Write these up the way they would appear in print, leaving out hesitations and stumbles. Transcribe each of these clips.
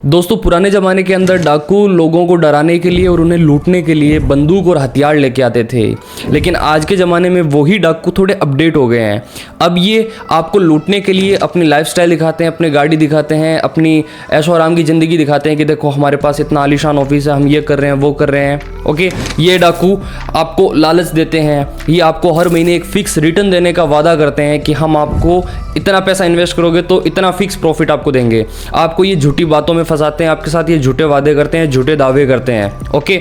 दोस्तों पुराने ज़माने के अंदर डाकू लोगों को डराने के लिए और उन्हें लूटने के लिए बंदूक और हथियार लेके आते थे, लेकिन आज के ज़माने में वही डाकू थोड़े अपडेट हो गए हैं। अब ये आपको लूटने के लिए अपनी लाइफस्टाइल दिखाते हैं, अपनी गाड़ी दिखाते हैं, अपनी ऐशो आराम की ज़िंदगी दिखाते हैं कि देखो हमारे पास इतना आलीशान ऑफिस है, हम ये कर रहे हैं वो कर रहे हैं। ओके, ये डाकू आपको लालच देते हैं, ये आपको हर महीने एक फ़िक्स रिटर्न देने का वादा करते हैं कि हम आपको इतना पैसा इन्वेस्ट करोगे तो इतना फिक्स प्रॉफिट आपको देंगे। आपको ये झूठी बातों में फंसाते हैं, आपके साथ ये झूठे वादे करते हैं, झूठे दावे करते हैं। ओके,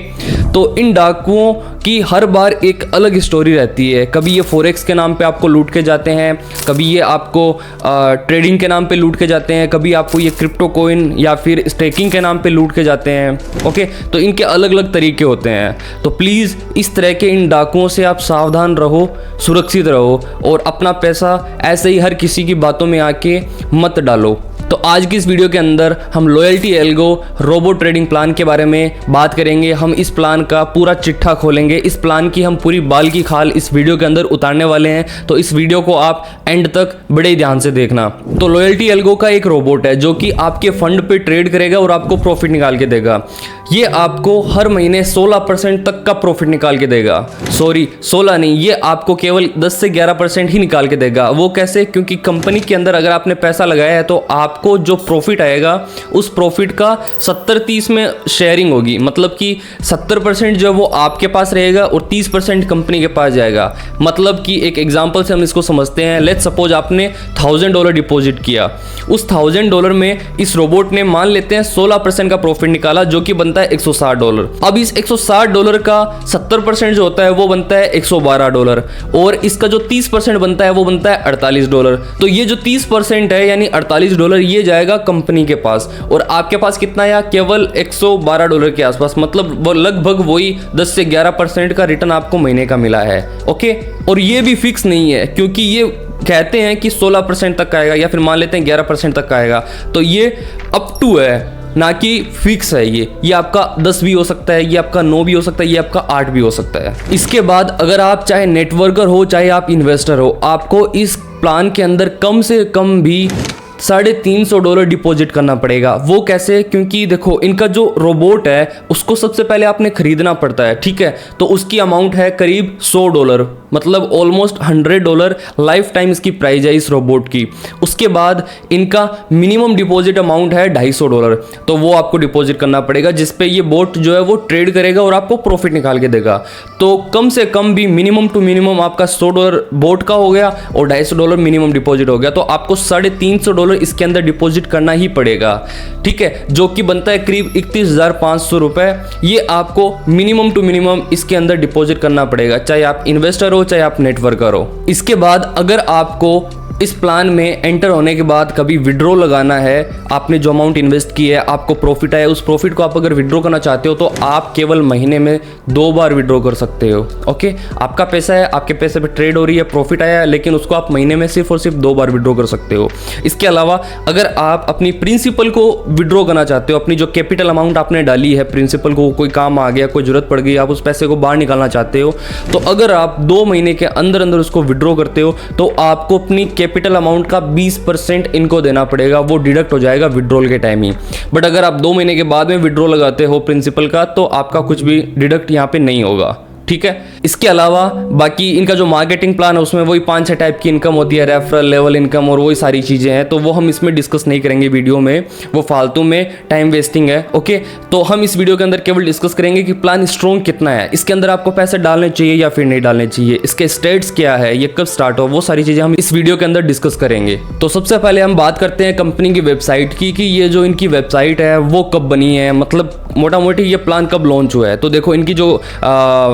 तो इन डाकुओं की हर बार एक अलग स्टोरी रहती है। कभी ये फॉरेक्स के नाम पे आपको लूट के जाते हैं, कभी ये आपको ट्रेडिंग के नाम पे लूट के जाते हैं, कभी आपको ये क्रिप्टो कोइन या फिर स्टेकिंग के नाम पे लूट के जाते हैं। ओके, तो इनके अलग अलग तरीके होते हैं। तो प्लीज़ इस तरह के इन डाकुओं से आप सावधान रहो, सुरक्षित रहो और अपना पैसा ऐसे ही हर किसी की बातों में आके मत डालो। तो आज की इस वीडियो के अंदर हम loyalty algo robo trading plan के बारे में बात करेंगे। हम इस प्लान का पूरा चिट्ठा खोलेंगे, इस प्लान की हम पूरी बाल की खाल इस वीडियो के अंदर उतारने वाले हैं। तो इस वीडियो को आप एंड तक बड़े ध्यान से देखना। तो लॉयल्टी एल्गो का एक रोबोट है जो कि आपके फंड पे ट्रेड करेगा और आपको प्रॉफिट निकाल के देगा। ये आपको हर महीने 16% तक का प्रॉफिट निकाल के देगा। सॉरी, 16 नहीं, ये आपको केवल 10 से 11% ही निकाल के देगा। वो कैसे? क्योंकि कंपनी के अंदर अगर आपने पैसा लगाया है तो आपको जो प्रॉफिट आएगा उस प्रॉफिट का 70-30 में शेयरिंग होगी। मतलब कि 70% जो वो आपके पास रहेगा और 30% कंपनी के पास जाएगा। मतलब कि एक एग्जांपल से हम इसको समझते हैं। लेट्स सपोज आपने $1000 डिपॉजिट किया, उस $1000 में इस रोबोट ने मान लेते हैं 16% का प्रॉफिट निकाला जो कि बनता है $160। अब इस $160 का 70% जो होता है वो बनता है $112 और इसका जो 30% बनता है वो बनता है $48। तो ये जो 30% है यानी $48 ये जाएगा कंपनी के पास और आपके पास कितना आया? केवल $112 के आसपास। मतलब वो लगभग वही 10 से 11% का रिटर्न आपको महीने का मिला है। ओके, और ये भी फिक्स नहीं है क्योंकि ये कहते हैं कि 16% तक आएगा या फिर मान लेते हैं 11% तक आएगा। तो ये अप टू है, ना कि फिक्स है। ये आपका 10 भी हो सकता है, ये आपका 9 भी हो सकता है, ये आपका 8 भी हो सकता है। इसके बाद अगर आप चाहे नेटवर्कर हो चाहे आप इन्वेस्टर हो, आपको इस प्लान के अंदर कम से कम भी $350 डिपॉजिट करना पड़ेगा। वो कैसे? क्योंकि देखो इनका जो रोबोट है उसको सबसे पहले आपने खरीदना पड़ता है, ठीक है? तो उसकी अमाउंट है करीब $100, मतलब ऑलमोस्ट $100 लाइफ टाइम इसकी प्राइस है इस रोबोट की। उसके बाद इनका मिनिमम डिपॉजिट अमाउंट है $250, तो वो आपको डिपॉजिट करना पड़ेगा जिसपे ये बोट जो है वो ट्रेड करेगा और आपको प्रॉफिट निकाल के देगा। तो कम से कम भी मिनिमम टू मिनिमम आपका $100 बोट का हो गया और $250 मिनिमम डिपॉजिट हो गया। तो आपको $350 इसके अंदर डिपॉजिट करना ही पड़ेगा, ठीक है? जो कि बनता है करीब 31,500 रुपए। ये आपको मिनिमम टू मिनिमम इसके अंदर डिपॉजिट करना पड़ेगा, चाहे आप इन्वेस्टर हो चाहे आप नेटवर्कर हो। इसके बाद अगर आपको इस प्लान में एंटर होने के बाद कभी विड्रॉ लगाना है, आपने जो अमाउंट इन्वेस्ट की है, आपको प्रॉफिट आया, उस प्रॉफिट को आप अगर विड्रॉ करना चाहते हो तो आप केवल महीने में 2 बार विड्रॉ कर सकते हो। ओके, आपका पैसा है, आपके पैसे पे ट्रेड हो रही है, प्रॉफिट आया है, लेकिन उसको आप महीने में सिर्फ और सिर्फ 2 बार विड्रॉ कर सकते हो। इसके अलावा अगर आप अपनी प्रिंसिपल को विड्रॉ करना चाहते हो, अपनी जो कैपिटल अमाउंट आपने डाली है, प्रिंसिपल को कोई काम आ गया, कोई जरूरत पड़ गई, आप उस पैसे को बाहर निकालना चाहते हो, तो अगर आप 2 महीने के अंदर अंदर उसको विड्रॉ करते हो तो आपको अपनी कैपिटल अमाउंट का 20% इनको देना पड़ेगा। वो डिडक्ट हो जाएगा विड्रॉल के टाइम ही। बट अगर आप 2 महीने के बाद में विड्रॉ लगाते हो प्रिंसिपल का तो आपका कुछ भी डिडक्ट यहाँ पे नहीं होगा, ठीक है? इसके अलावा बाकी इनका जो मार्केटिंग प्लान है उसमें वही 5-6 टाइप की इनकम होती है, रेफरल, लेवल इनकम और वही सारी चीज़ें हैं। तो वो हम इसमें डिस्कस नहीं करेंगे वीडियो में, वो फालतू में टाइम वेस्टिंग है। ओके, तो हम इस वीडियो के अंदर केवल डिस्कस करेंगे कि प्लान स्ट्रॉन्ग कितना है, इसके अंदर आपको पैसे डालने चाहिए या फिर नहीं डालने चाहिए, इसके स्टेट्स क्या है, ये कब स्टार्ट हो, वो सारी चीज़ें हम इस वीडियो के अंदर डिस्कस करेंगे। तो सबसे पहले हम बात करते हैं कंपनी की वेबसाइट की कि ये जो इनकी वेबसाइट है वो कब बनी है, मतलब मोटा मोटी ये प्लान कब लॉन्च हुआ है। तो देखो इनकी जो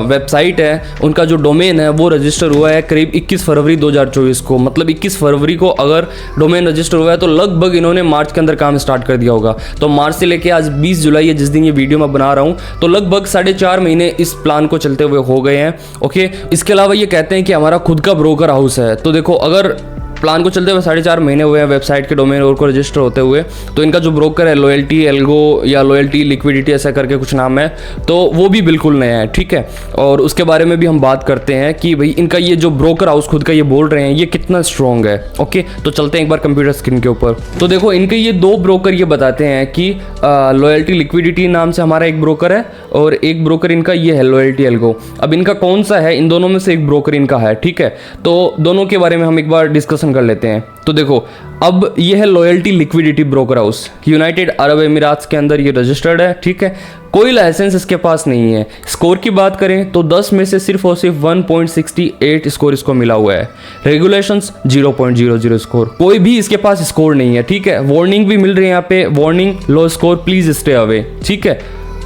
वेबसाइट है, उनका जो डोमेन है वो रजिस्टर हुआ है करीब 21 फरवरी 2024 को। मतलब 21 फरवरी को अगर डोमेन रजिस्टर हुआ है तो लगभग इन्होंने मार्च के अंदर काम स्टार्ट कर दिया होगा। तो मार्च से लेके आज 20 जुलाई है जिस दिन ये वीडियो मैं बना रहा हूँ, तो लगभग 4.5 महीने इस प्लान को चलते हुए हो गए हैं। ओके, इसके अलावा ये कहते हैं कि हमारा खुद का ब्रोकर हाउस है। तो देखो अगर प्लान को चलते हुए 4.5 महीने हुए हैं वेबसाइट के डोमेन और को रजिस्टर होते हुए। तो इनका जो ब्रोकर है लॉयल्टी एल्गो या लॉयल्टी लिक्विडिटी ऐसा करके कुछ नाम है, तो वो भी बिल्कुल नया है, ठीक है। और उसके बारे में भी हम बात करते हैं कि भाई इनका ये जो ब्रोकर हाउस खुद का ये बोल रहे हैं ये कितना स्ट्रॉन्ग है। ओके, तो चलते हैं एक बार कंप्यूटर स्क्रीन के ऊपर। तो देखो इनके ये 2 ब्रोकर ये बताते हैं कि लॉयल्टी लिक्विडिटी नाम से हमारा एक ब्रोकर है और एक ब्रोकर इनका ये है लॉयल्टी एल्गो। अब इनका कौन सा है, इन दोनों में से एक ब्रोकर इनका है, ठीक है। तो दोनों के बारे में हम एक बार डिस्कशन कर लेते हैं। तो देखो अब ये है loyalty liquidity broker house, United Arab Emirates के अंदर ये रजिस्टर्ड है, ठीक है। कोई लाइसेंस इसके पास नहीं है। स्कोर की बात करें तो 10 में से सिर्फ और सिर्फ 1.68 स्कोर इसको मिला हुआ है। रेगुलेशंस 0.00 स्कोर, कोई भी इसके पास स्कोर नहीं है, ठीक है। वार्निंग भी मिल रही है यहाँ पे, warning low score please stay away, ठीक है,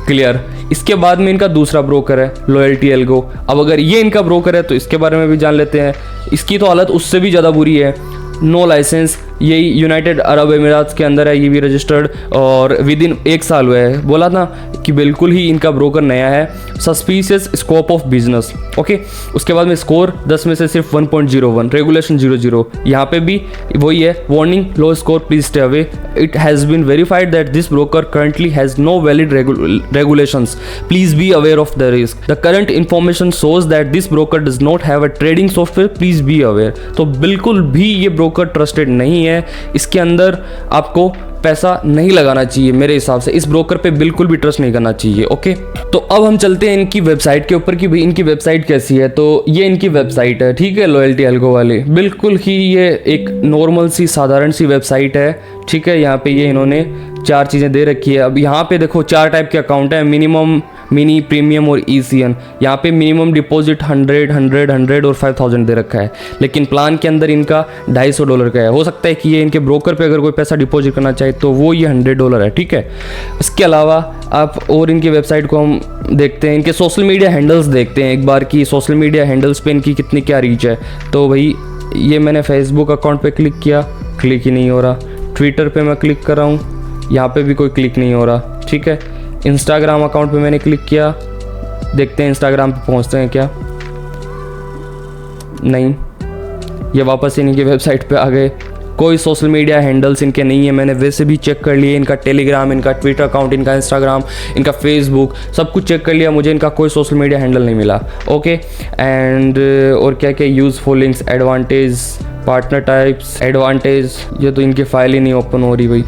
क्लियर। इसके बाद में इनका दूसरा ब्रोकर है लॉयल्टी एल्गो। अब अगर ये इनका ब्रोकर है तो इसके बारे में भी जान लेते हैं। इसकी तो हालत उससे भी ज़्यादा बुरी है, नो लाइसेंस, यही यूनाइटेड अरब एमिरात्स के अंदर है, ये भी रजिस्टर्ड और विद इन 1 साल हुआ है। बोला था कि बिल्कुल ही इनका ब्रोकर नया है। Suspicious scope of business, okay. उसके बाद में स्कोर 10 में से सिर्फ 1.01, रेगुलेशन 00। यहाँ पे भी वही है, warning low score please stay away. It has been verified that this broker currently has no valid regulations, please be aware of the risk. The current information shows that this broker does not have a trading software, please be aware. तो बिल्कुल भी ये broker trusted नहीं है। इसके अंदर आपको पैसा नहीं लगाना चाहिए मेरे हिसाब से। इस ब्रोकर पे बिल्कुल भी ट्रस्ट नहीं करना चाहिए, ओके। तो अब हम चलते हैं इनकी वेबसाइट के ऊपर कि भाई इनकी वेबसाइट कैसी है। तो ये इनकी वेबसाइट है, ठीक है, लॉयल्टी एल्गो वाली। बिल्कुल ही ये एक नॉर्मल सी साधारण सी वेबसाइट है, ठीक है। यहाँ पे ये इन्होंने 4 चीज़ें दे रखी है। अब यहाँ पे देखो 4 टाइप के अकाउंट है, मिनिमम, मिनी, प्रीमियम और ECN। यहाँ पे मिनिमम डिपॉजिट 100 और 5000 दे रखा है, लेकिन प्लान के अंदर इनका $250 का है। हो सकता है कि ये इनके ब्रोकर पे अगर कोई पैसा डिपॉजिट करना चाहे तो वो ये $100 है, ठीक है। इसके अलावा आप और इनकी वेबसाइट को हम देखते हैं, इनके सोशल मीडिया हैंडल्स देखते हैं एक बार कि सोशल मीडिया हैंडल्स पे इनकी कितनी क्या रीच है। तो भाई ये मैंने फेसबुक अकाउंट पे क्लिक किया, क्लिक ही नहीं हो रहा। ट्विटर पे मैं क्लिक कर रहा हूँ, यहाँ पे भी कोई क्लिक नहीं हो रहा, ठीक है। इंस्टाग्राम अकाउंट पे मैंने क्लिक किया, देखते हैं इंस्टाग्राम पे पहुँचते हैं क्या, नहीं, ये वापस इनकी वेबसाइट पे आ गए। कोई सोशल मीडिया हैंडल्स इनके नहीं है। मैंने वैसे भी चेक कर लिए, इनका टेलीग्राम, इनका ट्विटर अकाउंट, इनका इंस्टाग्राम, इनका फेसबुक, सब कुछ चेक कर लिया, मुझे इनका कोई सोशल मीडिया हैंडल नहीं मिला, ओके। एंड और क्या क्या useful links, advantage, partner types, advantage, ये तो इनकी फाइल ही नहीं ओपन हो रही भाई।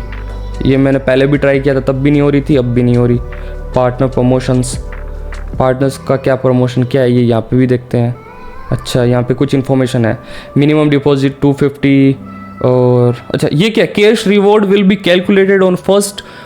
ये मैंने पहले भी ट्राई किया था, तब भी नहीं हो रही थी, अब भी नहीं हो रही। पार्टनर प्रमोशंस, पार्टनर्स का क्या प्रमोशन क्या है ये यहाँ पे भी देखते हैं। अच्छा, यहाँ पे कुछ इन्फॉर्मेशन है, मिनिमम डिपॉजिट 250 और अच्छा ये क्या, cash reward will be calculated on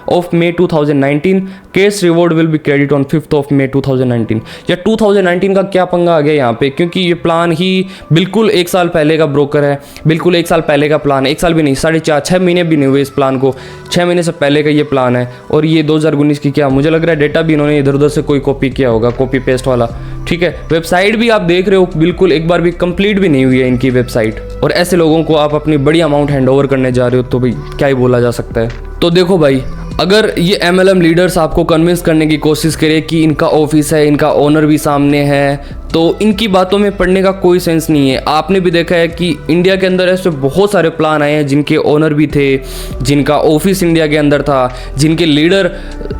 1 May 2019, cash reward will be credit on 5 May 2019। या 2019 का क्या पंगा आ गया यहाँ पे, क्योंकि ये प्लान ही बिल्कुल 1 साल पहले का ब्रोकर है, बिल्कुल 1 साल पहले का प्लान है। 1 साल भी नहीं, 6.5 महीने भी नहीं हुए इस प्लान को, 6 महीने से पहले का ये प्लान है। और ये 2019 की क्या, मुझे लग रहा है डेटा भी इन्होंने इधर उधर से कोई कॉपी किया होगा, कॉपी पेस्ट वाला, ठीक है। वेबसाइट भी आप देख रहे हो बिल्कुल एक बार भी कंप्लीट भी नहीं हुई है इनकी वेबसाइट। और ऐसे लोगों को आप अपनी बड़ी अमाउंट हैंड ओवर करने जा रहे हो तो भाई क्या ही बोला जा सकता है। तो देखो भाई, अगर ये MLM लीडर्स आपको कन्विंस करने की कोशिश करे कि इनका ऑफिस है, इनका ओनर भी सामने है, तो इनकी बातों में पढ़ने का कोई सेंस नहीं है। आपने भी देखा है कि इंडिया के अंदर ऐसे बहुत सारे प्लान आए हैं जिनके ओनर भी थे, जिनका ऑफिस इंडिया के अंदर था, जिनके लीडर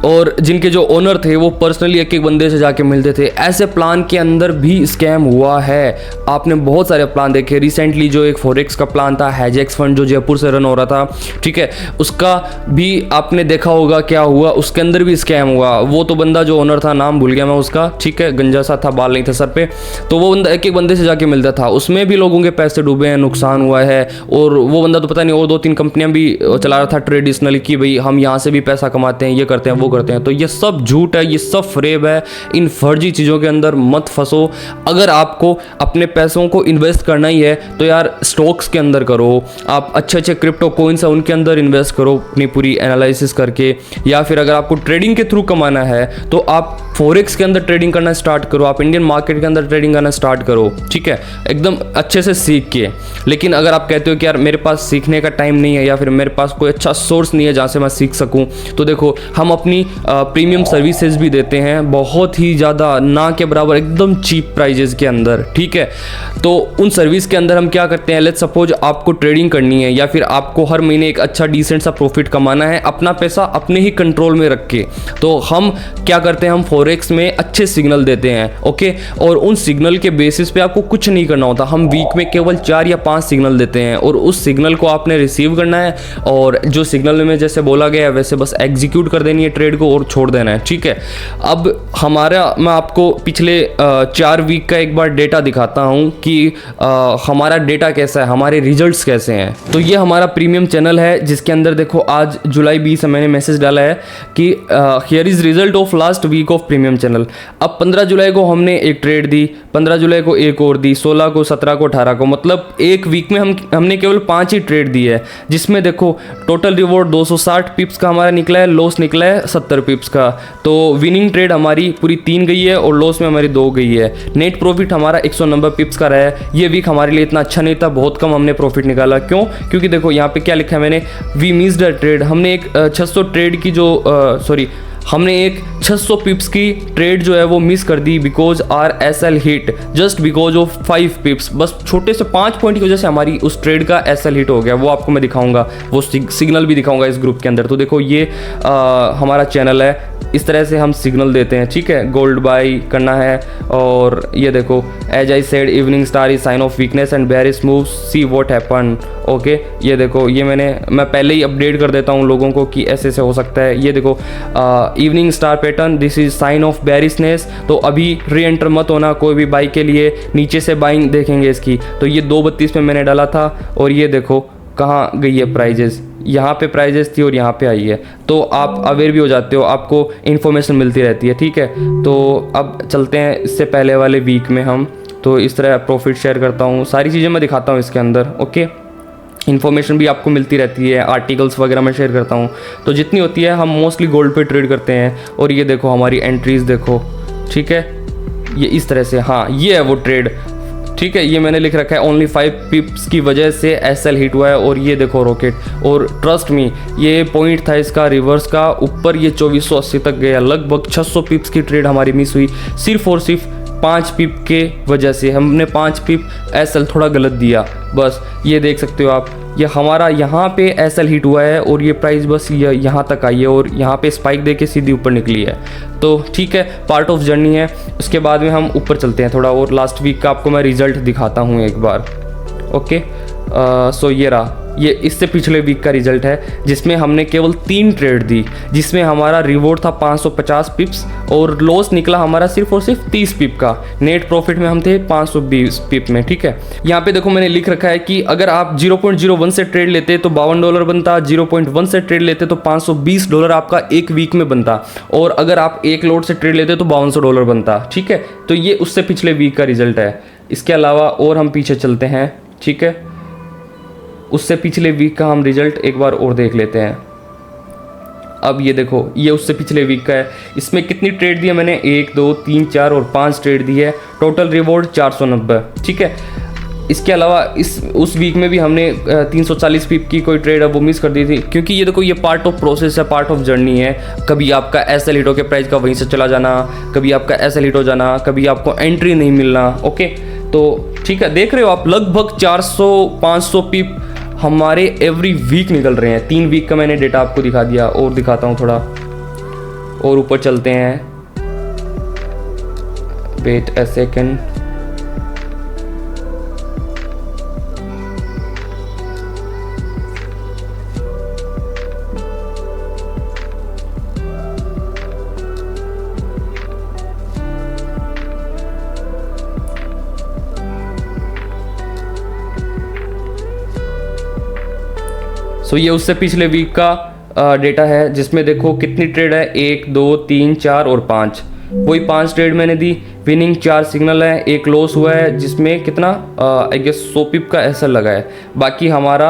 और जिनके जो ओनर थे वो पर्सनली एक एक बंदे से जाके मिलते थे। ऐसे प्लान के अंदर भी स्कैम हुआ है। आपने बहुत सारे प्लान देखे, रिसेंटली जो एक फॉरेक्स का प्लान था, हैजेक्स फंड जो जयपुर से रन हो रहा था, ठीक है, उसका भी आपने देखा होगा क्या हुआ, उसके अंदर भी स्कैम हुआ। वो तो बंदा जो ओनर था, नाम भूल गया मैं उसका, ठीक है, गंजा सा था, बाल नहीं थे सर पे, तो वो बंदा एक एक बंदे से जाके मिलता था, उसमें भी लोगों के पैसे डूबे हैं, नुकसान हुआ है। और वो बंदा तो पता नहीं और 2-3 कंपनियां भी चला रहा था ट्रेडिशनली कि भाई हम यहाँ से भी पैसा कमाते हैं, ये करते हैं, वो करते हैं। तो ये सब झूठ है, ये सब फ्रेब है। इन फर्जी चीज़ों के अंदर मत फंसो। अगर आपको अपने पैसों को इन्वेस्ट करना ही है तो यार स्टॉक्स के अंदर करो, आप अच्छे अच्छे क्रिप्टो कॉइन्स है उनके अंदर इन्वेस्ट करो अपनी पूरी एनालिसिस करके। या फिर अगर आपको ट्रेडिंग के थ्रू कमाना है तो आप फॉरेक्स के अंदर ट्रेडिंग करना स्टार्ट करो, आप इंडियन मार्केट के अंदर ट्रेडिंग करना स्टार्ट करो, ठीक है, एकदम अच्छे से सीख के। लेकिन अगर आप कहते हो कि यार मेरे पास सीखने का टाइम नहीं है या फिर मेरे पास कोई अच्छा सोर्स नहीं है जहाँ से मैं सीख सकूँ, तो देखो हम अपनी प्रीमियम सर्विसेज भी देते हैं बहुत ही ज़्यादा, ना के बराबर, एकदम चीप प्राइजेस के अंदर, ठीक है। तो उन सर्विस के अंदर हम क्या करते हैं, लेट्स सपोज आपको ट्रेडिंग करनी है या फिर आपको हर महीने एक अच्छा डिसेंट सा प्रॉफिट कमाना है अपना पैसा अपने ही कंट्रोल में रख के, तो हम क्या करते हैं, हम फॉरेक्स में अच्छे सिग्नल देते हैं, ओके। और उन सिग्नल के बेसिस पे आपको कुछ नहीं करना होता, हम वीक में केवल 4 या 5 सिग्नल देते हैं और उस सिग्नल को आपने रिसीव करना है और जो सिग्नल में जैसे बोला गया है वैसे बस एग्जीक्यूट कर देनी है ट्रेड को और छोड़ देना है, ठीक है। अब मैं आपको पिछले 4 वीक का एक बार डेटा दिखाता हूँ कि हमारा डेटा कैसा है, हमारे रिजल्ट्स कैसे हैं। तो ये हमारा प्रीमियम चैनल है जिसके अंदर देखो आज जुलाई 20 है, मैंने मैसेज डाला है कि here is result of last week of premium channel. अब 15 जुलाई को हमने एक ट्रेड दी, 15 जुलाई को एक और दी, 16 को, 17 को, 18 को, मतलब एक वीक में हमने केवल 5 ही ट्रेड दी है, जिसमें देखो टोटल रिवॉर्ड 260 पिप्स का हमारा निकला है, लॉस निकला है 70 पिप्स का। तो विनिंग ट्रेड हमारी पूरी 3 गई है और लॉस में हमारी 2 गई है। नेट प्रॉफिट हमारा 190 पिप्स का रहा है। ये वीक हमारे लिए इतना अच्छा नहीं था, बहुत कम हमने प्रॉफिट निकाला। क्यों? क्योंकि देखो यहाँ पे क्या लिखा है मैंने, वी मिस्ड अ ट्रेड। हमने एक 600 ट्रेड की जो हमने एक 600 पिप्स की ट्रेड जो है वो मिस कर दी because our SL hit just because of 5 pips. बस छोटे से 5 पॉइंट की वजह से हमारी उस ट्रेड का एसएल हिट हो गया। वो आपको मैं दिखाऊंगा, वो सिग्नल भी दिखाऊंगा इस ग्रुप के अंदर। तो देखो ये हमारा चैनल है, इस तरह से हम सिग्नल देते हैं, ठीक है। गोल्ड बाई करना है और ये देखो as I said evening star is sign of weakness and bearish move, see what happen, okay. ये देखो ये मैं पहले ही अपडेट कर देता हूँ लोगों को कि ऐसे से हो सकता है। ये देखो evening star pattern, this is sign of bearishness. तो अभी री एंटर मत होना कोई भी बाई के लिए, नीचे से बाइंग देखेंगे इसकी। तो ये 232 में मैंने डाला था और ये देखो कहाँ गई है प्राइजेस, यहाँ पे प्राइजेस थी और यहाँ पे आई है। तो आप अवेयर भी हो जाते हो, आपको इन्फॉर्मेशन मिलती रहती है, ठीक है। तो अब चलते हैं इससे पहले वाले वीक में हम, तो इस तरह प्रॉफिट शेयर करता हूँ, सारी चीज़ें मैं दिखाता हूँ इसके अंदर, ओके। इन्फॉर्मेशन भी आपको मिलती रहती है, आर्टिकल्स वगैरह मैं शेयर करता हूँ। तो जितनी होती है हम मोस्टली गोल्ड पे ट्रेड करते हैं। और ये देखो हमारी एंट्रीज़ देखो, ठीक है, ये इस तरह से, हाँ ये है वो ट्रेड, ठीक है। ये मैंने लिख रखा है ओनली 5 पिप्स की वजह से एसएल हिट हुआ है। और ये देखो रॉकेट, और ट्रस्ट मी ये पॉइंट था इसका रिवर्स का, ऊपर ये 2480 तक गया। लगभग 600 पिप्स की ट्रेड हमारी मिस हुई सिर्फ और सिर्फ 5 पिप के वजह से। हमने 5 पिप एसएल थोड़ा गलत दिया, बस ये देख सकते हो आप। ये हमारा यहाँ पे एसएल हिट हुआ है और ये प्राइस बस यहाँ तक आई है और यहाँ पे स्पाइक दे के सीधी ऊपर निकली है। तो ठीक है, पार्ट ऑफ जर्नी है। उसके बाद में हम ऊपर चलते हैं थोड़ा और। लास्ट वीक का आपको मैं रिजल्ट दिखाता हूँ एक बार, ओके। सो ये रहा, ये इससे पिछले वीक का रिजल्ट है जिसमें हमने केवल 3 ट्रेड दी, जिसमें हमारा रिवॉर्ड था 550 पिप्स और लॉस निकला हमारा सिर्फ और सिर्फ 30 पिप का। नेट प्रॉफिट में हम थे 520 पिप में, ठीक है। यहाँ पे देखो मैंने लिख रखा है कि अगर आप 0.01 से ट्रेड लेते तो $52 बनता, 0.1 से ट्रेड लेते तो $520 आपका एक वीक में बनता, और अगर आप एक लोट से ट्रेड लेते तो $52 बनता, ठीक है। तो ये उससे पिछले वीक का रिजल्ट है। इसके अलावा और हम पीछे चलते हैं, ठीक है। उससे पिछले वीक का हम रिजल्ट एक बार और देख लेते हैं। अब ये देखो ये उससे पिछले वीक का है। इसमें कितनी ट्रेड दी है मैंने, 1 2 3 4 और 5 ट्रेड दी है। टोटल रिवॉर्ड 490, ठीक है। इसके अलावा उस वीक में भी हमने 340 पिप की कोई ट्रेड है वो मिस कर दी थी, क्योंकि ये देखो ये पार्ट ऑफ प्रोसेस है, पार्ट ऑफ जर्नी है। कभी आपका एसएल हिट हो के प्राइस का वहीं से चला जाना, कभी आपका एसएल हिट हो जाना, कभी आपको एंट्री नहीं मिलना, ओके। तो ठीक है, देख रहे हो आप लगभग 400-500 पिप हमारे एवरी वीक निकल रहे हैं। 3 वीक का मैंने डेटा आपको दिखा दिया और दिखाता हूँ थोड़ा और ऊपर चलते हैं। वेट अ सेकेंड, सो ये उससे पिछले वीक का डेटा है जिसमें देखो कितनी ट्रेड है, 1 2 3 4 और 5। वही 5 ट्रेड मैंने दी, विनिंग 4 सिग्नल है, एक लॉस हुआ है जिसमें कितना आई गेस 100 पिप का एसएल लगा है। बाकी हमारा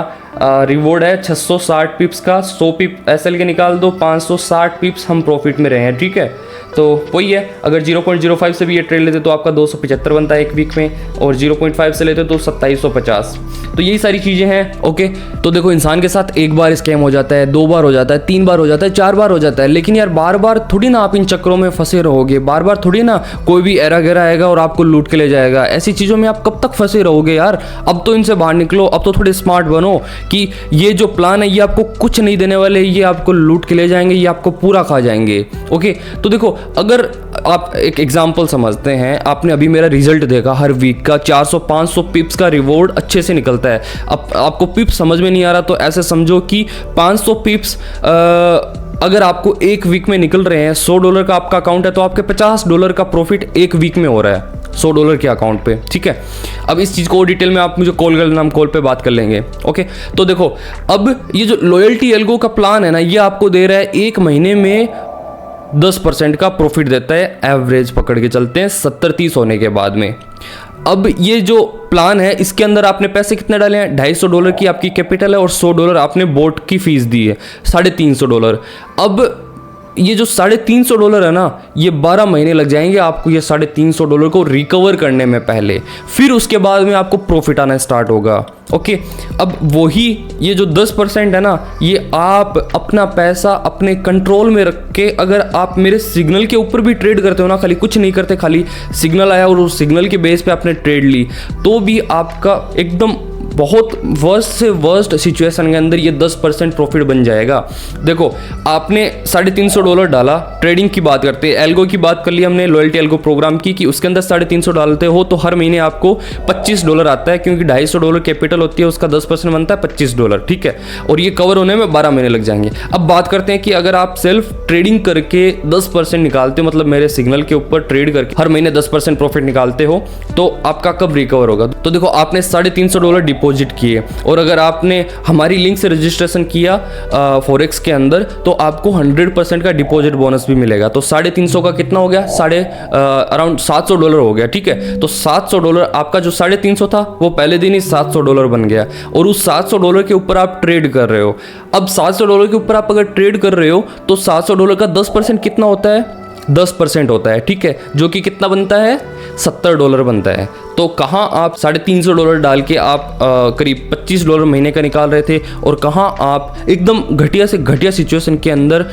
रिवॉर्ड है 660 पिप्स का, 100 पिप एसएल के निकाल दो, 560 पिप्स हम प्रॉफिट में रहे हैं, ठीक है। तो वही है, अगर 0.05 से भी ये ट्रेड लेते तो आपका 275 बनता है एक वीक में, और 0.5 से लेते तो 2750। तो यही सारी चीज़ें हैं। ओके, तो देखो इंसान के साथ एक बार स्कैम हो जाता है, 2 बार हो जाता है, 3 बार हो जाता है, 4 बार हो जाता है, लेकिन यार बार बार थोड़ी ना आप इन चक्करों में फंसे रहोगे, बार बार थोड़ी ना कोई भी एरा गैरा आएगा और आपको लूट के ले जाएगा। ऐसी चीज़ों में आप कब तक फंसे रहोगे यार? अब तो इनसे बाहर निकलो, अब तो थोड़े स्मार्ट बनो कि ये जो प्लान है ये आपको कुछ नहीं देने वाले, ये आपको लूट के ले जाएंगे, ये आपको पूरा खा जाएंगे। ओके, तो देखो अगर आप एक एग्जांपल समझते हैं, आपने अभी मेरा रिजल्ट देखा, हर वीक का 400-500 पिप्स का रिवॉर्ड अच्छे से निकलता है। अब आपको पिप्स समझ में नहीं आ रहा तो ऐसे समझो कि 500 पिप्स अगर आपको एक वीक में निकल रहे हैं, $100 का आपका अकाउंट है तो आपके $50 का प्रॉफिट एक वीक में हो रहा है $100 के अकाउंट पे। ठीक है, अब इस चीज़ को डिटेल में आप मुझे कॉल कर लेना, हम कॉल पे बात कर लेंगे। ओके, तो देखो अब ये जो लॉयल्टी एल्गो का प्लान है ना, ये आपको दे रहा है एक महीने में 10% का प्रॉफिट देता है, एवरेज पकड़ के चलते हैं 70-30 होने के बाद में। अब ये जो प्लान है इसके अंदर आपने पैसे कितने डाले हैं? $250 की आपकी कैपिटल है और $100 आपने बोट की फीस दी है, $350। अब ये जो $350 है ना, ये 12 महीने लग जाएंगे आपको ये $350 को रिकवर करने में पहले, फिर उसके बाद में आपको प्रॉफिट आना स्टार्ट होगा। ओके, अब वही ये जो 10% है ना, ये आप अपना पैसा अपने कंट्रोल में रख के, अगर आप मेरे सिग्नल के ऊपर भी ट्रेड करते हो ना, खाली कुछ नहीं करते, खाली सिग्नल आया और उस सिग्नल के बेस पे आपने ट्रेड ली, तो भी आपका एकदम बहुत वर्स्ट से वर्स्ट सिचुएशन के अंदर ये 10% प्रॉफिट बन जाएगा। देखो आपने $350 डाला, ट्रेडिंग की बात करते हैं, एल्गो की बात कर ली हमने, लॉयल्टी एल्गो प्रोग्राम की, कि उसके अंदर 350 डालते हो तो हर महीने आपको $25 आता है, क्योंकि $250 कैपिटल होती है, उसका 10% बनता है $25। ठीक है, और ये कवर होने में 12 महीने लग जाएंगे। अब बात करते हैं कि अगर आप सेल्फ ट्रेडिंग करके 10% निकालते हो, मतलब मेरे सिग्नल के ऊपर ट्रेड करके हर महीने 10% प्रॉफिट निकालते हो, तो आपका कब रिकवर होगा? तो देखो आपने $350 डिपॉजिट किए, और अगर आपने हमारी लिंक से रजिस्ट्रेशन किया फॉरेक्स के अंदर, तो आपको 100% का डिपॉजिट बोनस भी मिलेगा। तो 350 का कितना हो गया? अराउंड $700 हो गया। ठीक है, तो $700 आपका जो 350 था वो पहले दिन ही $700 बन गया, और उस $700 के ऊपर आप ट्रेड कर रहे हो। अब $700 के ऊपर आप अगर ट्रेड कर रहे हो तो $700 का 10% कितना होता है? 10% होता है। ठीक है, जो कि कितना बनता है? $70 बनता है। तो कहाँ आप $350 डाल के आप करीब $25 महीने का निकाल रहे थे, और कहाँ आप एकदम घटिया से घटिया सिचुएशन के अंदर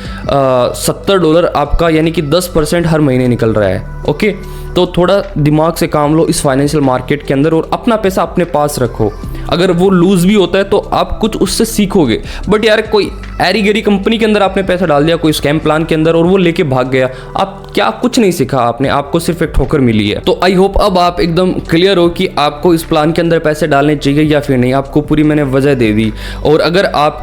$70 आपका, यानी कि 10% हर महीने निकल रहा है। ओके, तो थोड़ा दिमाग से काम लो इस फाइनेंशियल मार्केट के अंदर, और अपना पैसा अपने पास रखो। अगर वो लूज भी होता है तो आप कुछ उससे सीखोगे। बट यार कोई एरी गरी कंपनी के अंदर आपने पैसा डाल दिया, कोई स्कैम प्लान के अंदर, और वो लेके भाग गया, आप क्या कुछ नहीं सीखा आपने, आपको सिर्फ एक ठोकर मिली है। तो आई होप अब आप एकदम क्लियर हो कि आपको इस प्लान के अंदर पैसे डालने चाहिए या फिर नहीं। आपको पूरी मैंने वजह दे दी। और अगर आप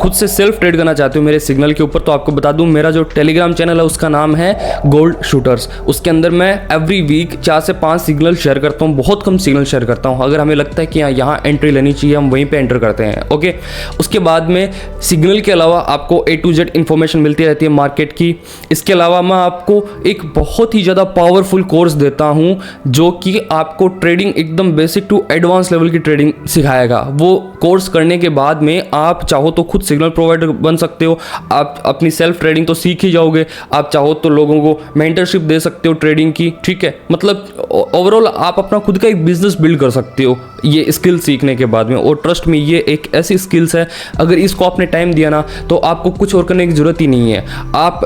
खुद से सेल्फ ट्रेड करना चाहते हो मेरे सिग्नल के ऊपर, तो आपको बता दूं मेरा जो टेलीग्राम चैनल है उसका नाम है गोल्ड शूटर्स। उसके अंदर मैं एवरी वीक 4 से 5 सिग्नल शेयर करता हूँ, बहुत कम सिग्नल शेयर करता हूँ। अगर हमें लगता है कि यहाँ एंट्री लेनी चाहिए, हम वहीं पे एंटर करते हैं। ओके, उसके बाद में सिग्नल के अलावा आपको A to Z इन्फॉर्मेशन मिलती रहती है मार्केट की। इसके अलावा मैं आपको एक बहुत ही ज़्यादा पावरफुल कोर्स देता हूँ, जो कि आपको ट्रेडिंग एकदम बेसिक टू एडवांस लेवल की ट्रेडिंग सिखाएगा। वो कोर्स करने के बाद में आप चाहो तो खुद सिग्नल प्रोवाइडर बन सकते हो, आप अपनी सेल्फ ट्रेडिंग तो सीख ही जाओगे, आप चाहो तो लोगों को मेंटरशिप दे सकते हो ट्रेडिंग की। ठीक है, मतलब ओवरऑल आप अपना खुद का एक बिजनेस बिल्ड कर सकते हो ये स्किल सीखने के बाद में। और ट्रस्ट में ये एक ऐसी स्किल्स है, अगर इसको आपने टाइम दिया ना तो आपको कुछ और करने की जरूरत ही नहीं है। आप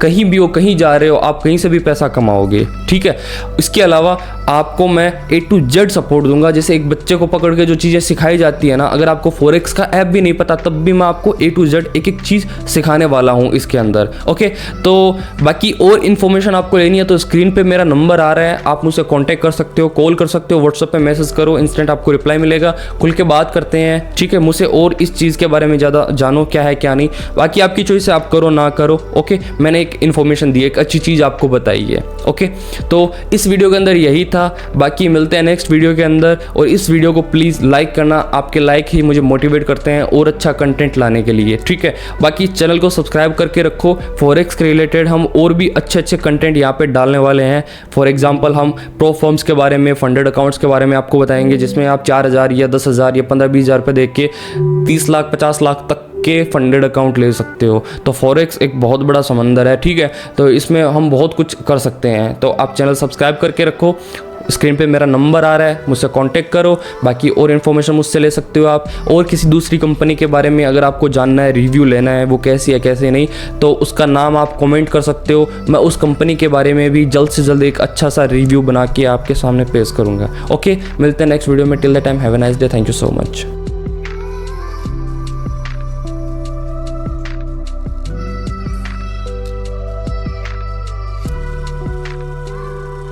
कहीं भी हो, कहीं जा रहे हो, आप कहीं से भी पैसा कमाओगे। ठीक है, इसके अलावा आपको मैं A to Z सपोर्ट दूंगा। जैसे एक बच्चे को पकड़ के जो चीज़ें सिखाई जाती है ना, अगर आपको फॉरेक्स का ऐप भी नहीं पता तब भी मैं आपको A to Z एक एक चीज़ सिखाने वाला हूँ इसके अंदर। ओके, तो बाकी और इन्फॉर्मेशन आपको लेनी है तो स्क्रीन पे मेरा नंबर आ रहा है, आप मुझसे कॉन्टैक्ट कर सकते हो, कॉल कर सकते हो, व्हाट्सएप पे मैसेज करो, इंस्टेंट आपको रिप्लाई मिलेगा। खुल के बात करते हैं। ठीक है, मुझसे और इस चीज़ के बारे में ज़्यादा जानो क्या है क्या नहीं, बाकी आपकी चॉइस है, आप करो ना करो। ओके, मैंने एक इन्फॉर्मेशन दी, एक अच्छी चीज़ आपको बताई है। ओके, तो इस वीडियो के अंदर यही था, बाकी मिलते हैं नेक्स्ट वीडियो के अंदर। और इस वीडियो को प्लीज़ लाइक करना, आपके लाइक ही मुझे मोटिवेट करते हैं और अच्छा कंटेंट लाने के लिए। ठीक है, बाकी चैनल को सब्सक्राइब करके रखो, फॉरेक्स के रिलेटेड हम और भी अच्छे अच्छे कंटेंट यहाँ पे डालने वाले हैं। फॉर एग्जांपल हम प्रो फर्म्स के बारे में, फंडेड अकाउंट्स के बारे में आपको बताएंगे, जिसमें आप 4,000 या 10,000 या 15-20 हज़ार रुपये देख के 30 लाख 50 लाख तक के फंडेड अकाउंट ले सकते हो। तो फॉरेक्स एक बहुत बड़ा समंदर है, ठीक है। तो इसमें हम बहुत कुछ कर सकते हैं। तो आप चैनल सब्सक्राइब करके रखो, स्क्रीन पे मेरा नंबर आ रहा है, मुझसे कांटेक्ट करो। बाकी और इन्फॉर्मेशन मुझसे ले सकते हो आप। और किसी दूसरी कंपनी के बारे में अगर आपको जानना है, रिव्यू लेना है, वो कैसी है कैसे नहीं, तो उसका नाम आप कमेंट कर सकते हो। मैं उस कंपनी के बारे में भी जल्द से जल्द एक अच्छा सा रिव्यू बना के आपके सामने पेश करूँगा। ओके, मिलते हैं नेक्स्ट वीडियो में। Till the time have a nice day. Thank you so much.